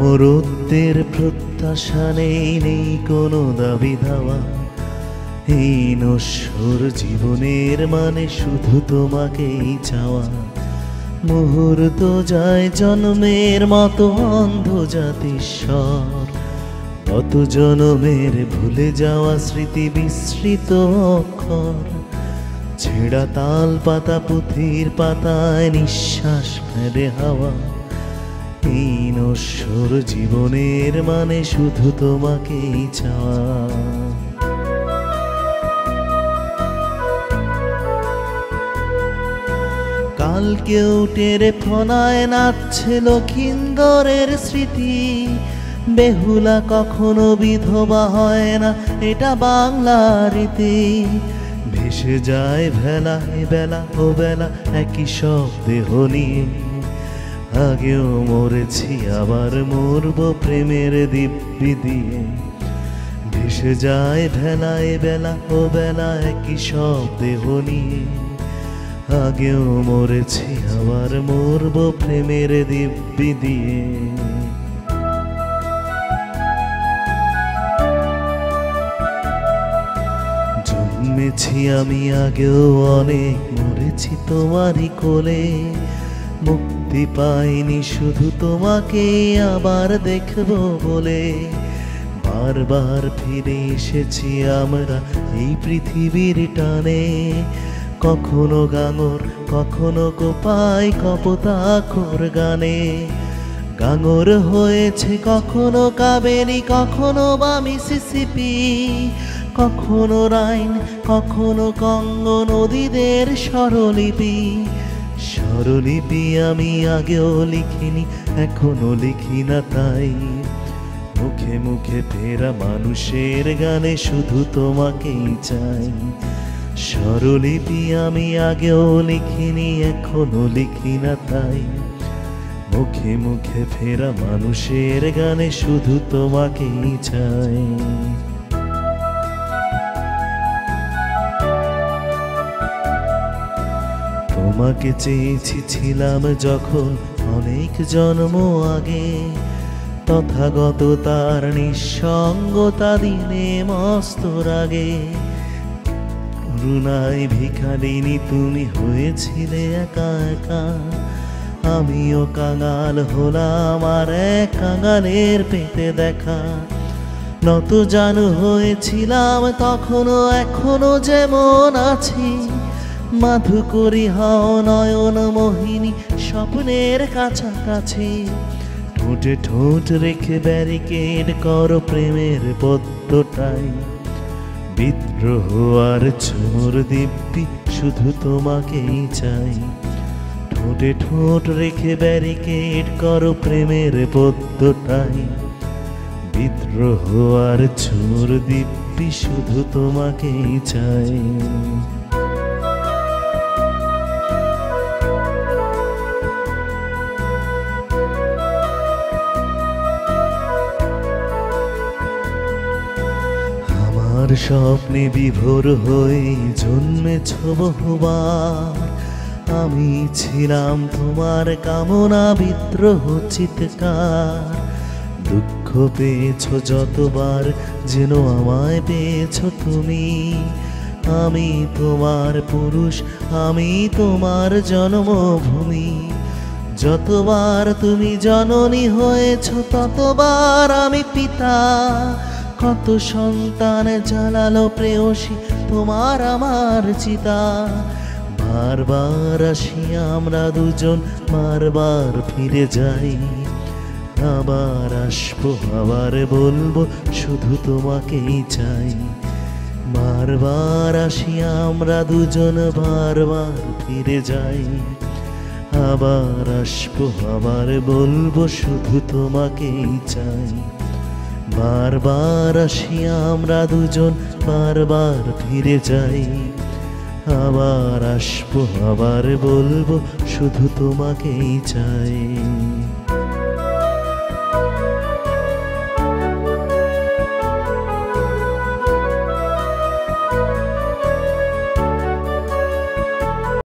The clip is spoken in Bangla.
অমরত্বের প্রত্যাশা নেই, নেই কোনো দাবি দাওয়া। এই নশ্বর জীবনের মানে শুধু তোমাকেই চাওয়া। মুহূর্ত যায় জন্মের মতো অন্ধ জাতিস্বর, কত জনমের ভুলে যাওয়া স্মৃতি বিস্মৃত অক্ষর। ছেঁড়া তাল পাতা পুঁথির পাতায় নিঃশ্বাস ফেলে হাওয়া। এই নশ্বর জীবনের মানে শুধু তোমাকেই চাওয়া। কালকেও টেরে ফনায় নাচছে লক্ষিন্দরের স্মৃতি। বেহুলা কখনো বিধবা হয় না, এটা বাংলার রীতি। ভেসে যায় ভেলা এ বেলা ও বেলা একই শব্দে নিয়ে। আগেও মরেছি আবার মরব প্রেমের দিব্যি দিয়ে। ভেসে যায় ভেলা এ বেলা ও বেলা একই শব্দে নিয়ে। আগেও মরেছি আবার মরব প্রেমের দিব্যি দিয়ে। জন্মেছি আমি আগেও অনেক, মরেছি তোমারই কোলে। মুক্তি পাইনি শুধু তোমাকে আবার দেখব বলে। বারবার ফিরে এসেছি আমরা এই পৃথিবীর টানে। কখনো গাঙর কখনো কোপাই কপোতাক্ষর গানে। গাঙর হয়েছে কখনো কাবেরী কখনো বা মিসিসিপি। কখনো রাইন কখনো কঙ্গো নদীদের স্বরলিপি। স্বরলিপি আমি আগেও লিখিনি এখনো লিখি না তাই। মুখে মুখে ফেরা মানুষের গানে শুধু তোমাকেই চাই। স্বরলিপি আমি আগেও লিখিনি এখনো লিখি না তাই। মুখে মুখে ফেরা মানুষের গানে শুধু তোমাকেই চাই। তোমাকে চেয়েছি ছিলাম যখন অনেক জন্ম আগে। তথাগততার নিঃসঙ্গতা দিনে মস্ত রাগে। করুণায় ভিখারিনী তুমি হয়েছিলে একা একা। আমিও কাঙাল হলাম আর এক কাঙালের পেটে দেখা। নত জানু হয়েছিলাম তখনও এখনো যেমন আছি। মাধুকরী হও নয়ন মোহিনী স্বপ্নের কাছাকাছি। ঠোঁটে ঠোঁট রেখে ব্যারিকেড করো প্রেমের পদ্মটাই। বিদ্রোহ আর ঝুমুর দিব্যি শুধু তোমাকেই চাই। ঠোঁটে ঠোঁট রেখে ব্যারিকেড করো প্রেমের পদ্মটাই। বিদ্রোহ আর ঝুমুর দিব্যি শুধু তোমাকেই চাই। আমার স্বপ্নে বিভোর হয়ে জন্মেছ বহুবার। আমি ছিলাম তোমার কামনা বিদ্রোহ চিৎকার। দুঃখ পেয়েছ যতবার যেন আমায় পেয়েছ তুমি। আমি তোমার পুরুষ আমি তোমার জন্মভূমি। যতবার তুমি জননী হয়েছ ততবার আমি পিতা। কত সন্তান জ্বালালো প্রেয়সী তোমার আমার চিতা। বারবার আসি আমরা দুজন বারবার ফিরে যাই। আবার আসবো আবার বলবো শুধু তোমাকেই চাই। বারবার আসি আমরা দুজন বারবার ফিরে যাই। আবার আসবো আবার বলবো শুধু তোমাকেই চাই। বারবার আসি আমরা দুজন বারবার ফিরে যাই। আবার আসবো আবার বলবো শুধু তোমাকেই চাই।